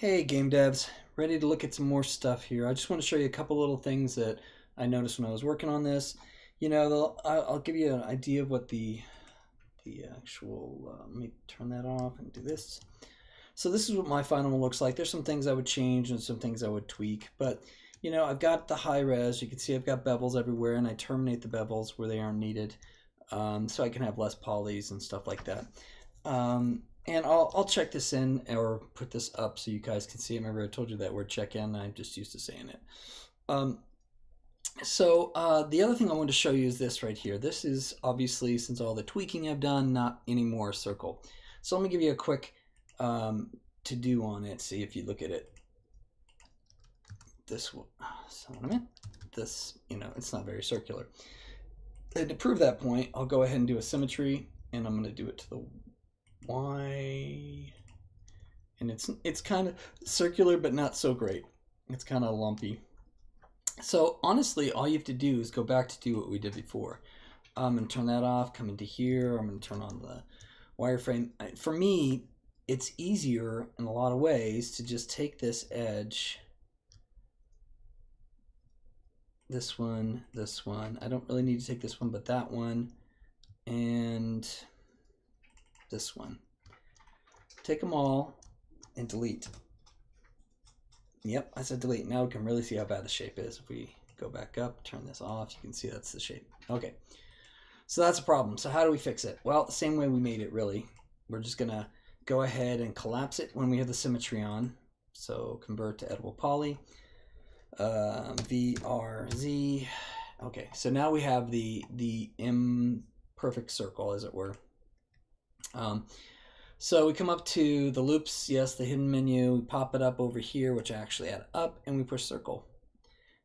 Hey game devs, ready to look at some more stuff here. I just want to show you a couple little things that I noticed when I was working on this. I'll give you an idea of what the actual, let me turn that off and do this. So this is what my final one looks like. There's some things I would change and some things I would tweak, but I've got the high res. You can see I've got bevels everywhere, and I terminate the bevels where they aren't needed, so I can have less polys and stuff like that. And I'll check this in or put this up so you guys can see it. Remember I told you that word check in, I'm just used to saying it. The other thing I wanted to show you is this right here. This is obviously, since all the tweaking I've done, not anymore a circle. So let me give you a quick to do on it. See if you look at it. This it's not very circular. And to prove that point, I'll go ahead and do a symmetry, and I'm going to do it to the Y, and it's kind of circular but not so great. It's kind of lumpy. So honestly, all you have to do is go back to do what we did before. I'm going to turn that off, come into here, I'm going to turn on the wireframe. For me, it's easier in a lot of ways to just take this edge, this one, I don't really need to take this one, but that one, and this one. Take them all and delete. Yep, I said delete. Now we can really see how bad the shape is. If we go back up, turn this off, you can see that's the shape. Okay, so that's a problem. So how do we fix it? Well, the same way we made it, really. We're just gonna go ahead and collapse it when we have the symmetry on. So convert to editable poly, VRZ. Okay, so now we have the imperfect circle, as it were. So we come up to the loops, yes, the hidden menu, we pop it up over here, which I actually add up, and we push circle.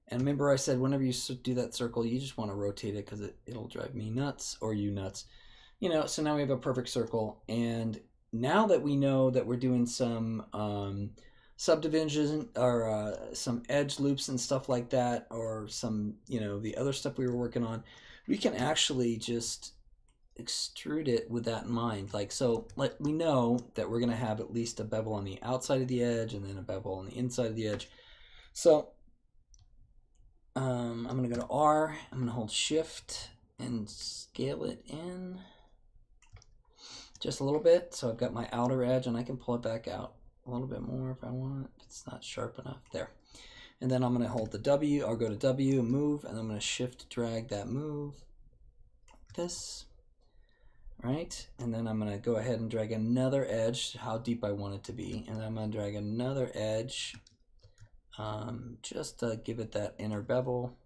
And remember I said whenever you do that circle, you just want to rotate it because it'll drive me nuts, or you nuts. So now we have a perfect circle, and now that we know that we're doing some subdivision or some edge loops and stuff like that, or some, the other stuff we were working on, we can actually just extrude it with that in mind. We know that we're going to have at least a bevel on the outside of the edge and then a bevel on the inside of the edge. So I'm going to go to R, I'm going to hold shift and scale it in just a little bit, so I've got my outer edge, and I can pull it back out a little bit more if I want. It's not sharp enough there. And then I'm going to hold the W, I'll go to W and move, and I'm going to shift drag that move like this. Right, and then I'm going to go ahead and drag another edge, how deep I want it to be, and I'm going to drag another edge, just to give it that inner bevel,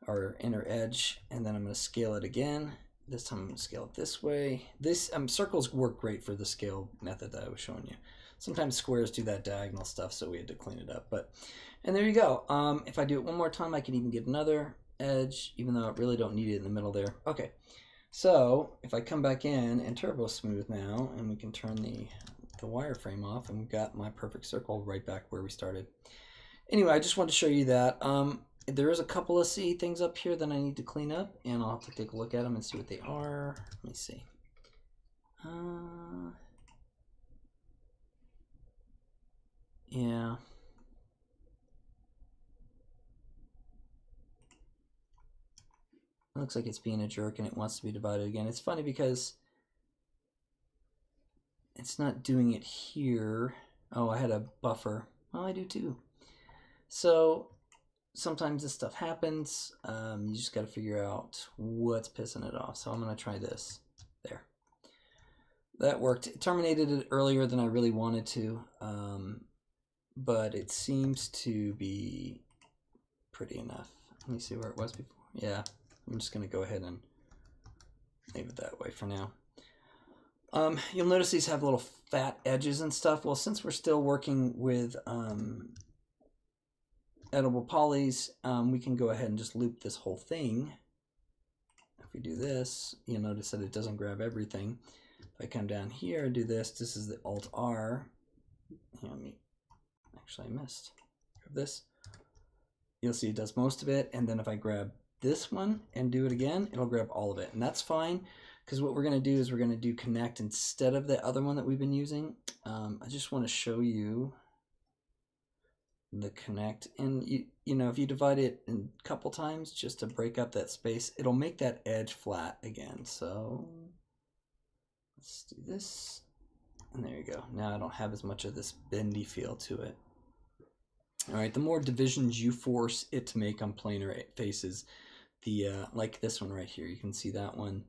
or inner edge, and then I'm going to scale it again. This time I'm going to scale it this way. Circles work great for the scale method that I was showing you. Sometimes squares do that diagonal stuff, so we had to clean it up. And there you go. If I do it one more time, I can even get another edge, even though I really don't need it in the middle there. Okay. So if I come back in and turbo smooth now, and we can turn the wireframe off, and we've got my perfect circle right back where we started. Anyway, I just wanted to show you that. There is a couple of C things up here that I need to clean up, and I'll have to take a look at them and see what they are. Let me see. Yeah. It looks like it's being a jerk and it wants to be divided again. It's funny because it's not doing it here. Oh, I had a buffer. Well, I do too. So sometimes this stuff happens. You just got to figure out what's pissing it off. So I'm going to try this. There. That worked. It terminated it earlier than I really wanted to, but it seems to be pretty enough. Let me see where it was before. Yeah. I'm just going to go ahead and leave it that way for now. You'll notice these have little fat edges and stuff. Well, since we're still working with editable polys, we can go ahead and just loop this whole thing. If we do this, you'll notice that it doesn't grab everything. If I come down here and do this, this is the Alt-R. Actually, I missed. Grab this. You'll see it does most of it, and then if I grab this one and do it again, it'll grab all of it, and that's fine, because what we're going to do is we're going to do connect instead of the other one that we've been using. I just want to show you the connect, and you know, if you divide it in a couple times just to break up that space, it'll make that edge flat again. So let's do this, and there you go. Now I don't have as much of this bendy feel to it. All right, the more divisions you force it to make on planar faces, the like this one right here, you can see that one.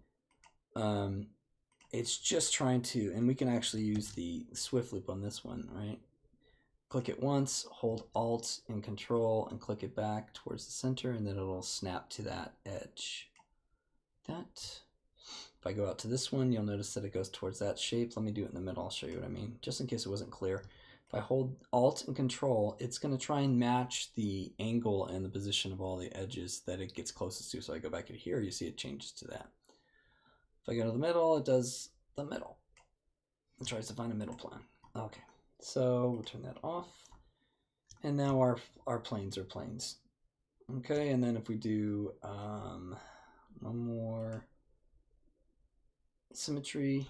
It's just trying to, and we can actually use the swift loop on this one, right? Click it once, hold Alt and Control, and click it back towards the center, and then it'll snap to that edge. If I go out to this one, you'll notice that it goes towards that shape. Let me do it in the middle. I'll show you what I mean, just in case it wasn't clear. If I hold Alt and Control, it's going to try and match the angle and the position of all the edges that it gets closest to. So I go back in here, you see it changes to that. If I go to the middle, it does the middle. It tries to find a middle plane. Okay. So we'll turn that off, and now our planes are planes. Okay, and then if we do one more symmetry,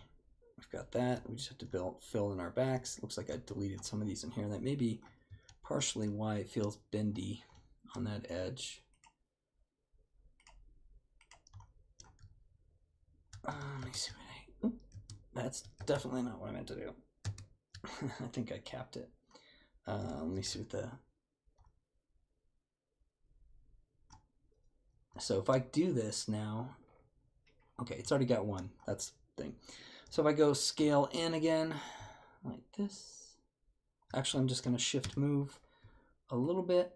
we've got that. We just have to fill in our backs. Looks like I deleted some of these in here. That may be partially why it feels bendy on that edge. Let me see what that's definitely not what I meant to do. I think I capped it. Let me see what the... So if I do this now, okay, it's already got one. That's the thing. So if I go scale in again, like this, actually I'm just going to shift move a little bit,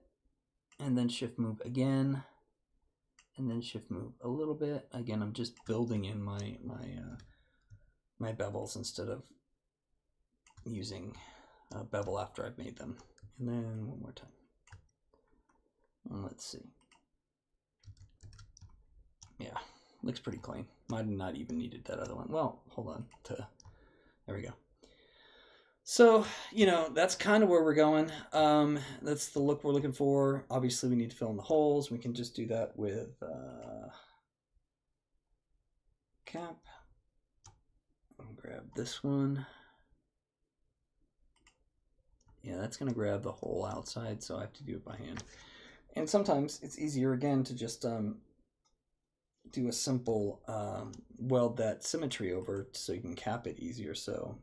and then shift move again, and then shift move a little bit. Again, I'm just building in my bevels instead of using bevel after I've made them. And then one more time. Let's see. Yeah, looks pretty clean. Might have not even needed that other one. Well, hold on. There we go. So, you know, that's kind of where we're going. That's the look we're looking for. Obviously, we need to fill in the holes. We can just do that with cap. I'll grab this one. Yeah, that's going to grab the whole outside, so I have to do it by hand. And sometimes it's easier, again, to just do a simple weld that symmetry over so you can cap it easier. So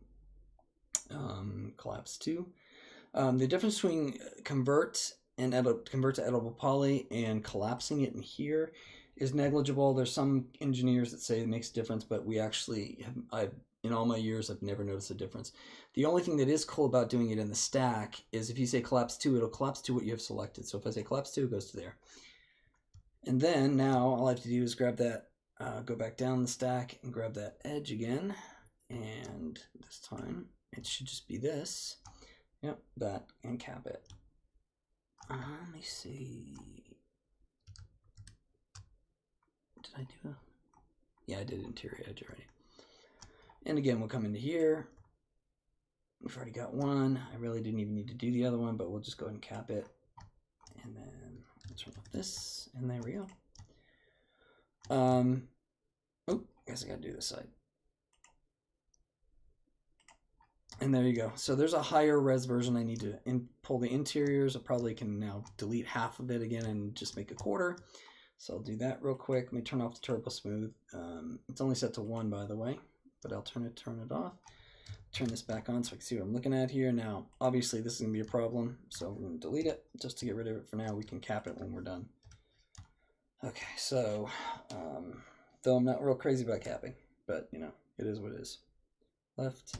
collapse 2. The difference between convert to editable poly and collapsing it in here is negligible. There's some engineers that say it makes a difference, but we actually in all my years, I've never noticed a difference. The only thing that is cool about doing it in the stack is if you say collapse 2, it'll collapse to what you have selected. So if I say collapse 2, it goes to there. And then now all I have to do is grab that, go back down the stack and grab that edge again. And this time it should just be this. Yep, that, and cap it. Let me see. Did I do a... Yeah, I did interior edge already. And again, we'll come into here. We've already got one. I really didn't even need to do the other one, but we'll just go ahead and cap it. And then we'll turn off this, and there we go. Oh, I guess I gotta do this side. And there you go. So there's a higher res version. I need to pull the interiors. I probably can now delete half of it again and just make a quarter. So I'll do that real quick. Let me turn off the Turbo Smooth. It's only set to 1, by the way, but I'll turn it off. Turn this back on so I can see what I'm looking at here. Now, obviously this is gonna be a problem, so I'm gonna delete it just to get rid of it for now. We can cap it when we're done. Okay, so, though I'm not real crazy about capping, but you know, it is what it is. Left.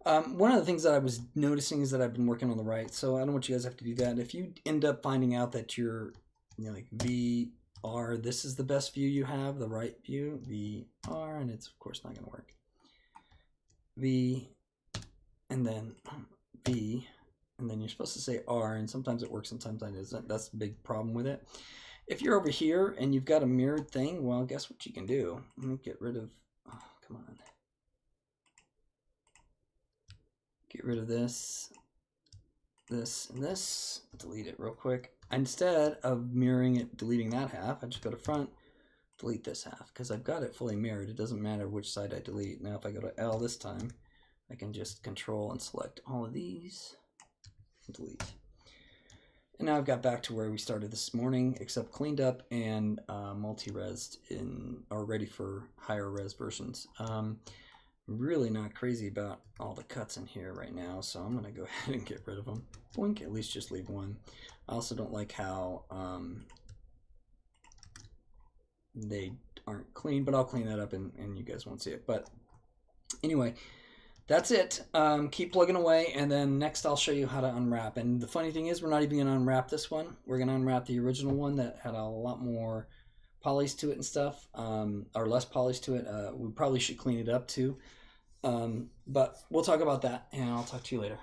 One of the things that I was noticing is that I've been working on the right, so I don't want you guys to have to do that. If you end up finding out that you're, you know, like VR, this is the best view you have, the right view, VR, and it's of course not gonna work. V, and then V, and then you're supposed to say R, and sometimes it works and sometimes it isn't. That's the big problem with it. If you're over here and you've got a mirrored thing, well, guess what you can do? Let me get rid of, oh, come on. Get rid of this, this, and this. Delete it real quick. Instead of mirroring it, deleting that half, I just go to front, delete this half, because I've got it fully mirrored. It doesn't matter which side I delete. Now if I go to L this time, I can just control and select all of these and delete. And now I've got back to where we started this morning, except cleaned up and multi-resed in, or ready for higher res versions. I'm really not crazy about all the cuts in here right now, so I'm gonna go ahead and get rid of them. Boink, at least just leave one. I also don't like how they aren't clean, but I'll clean that up and you guys won't see it. But anyway, that's it. Keep plugging away, and then next I'll show you how to unwrap. And the funny thing is, we're not even going to unwrap this one. We're going to unwrap the original one that had a lot more polish to it and stuff, or less polish to it. We probably should clean it up too. But we'll talk about that, and I'll talk to you later.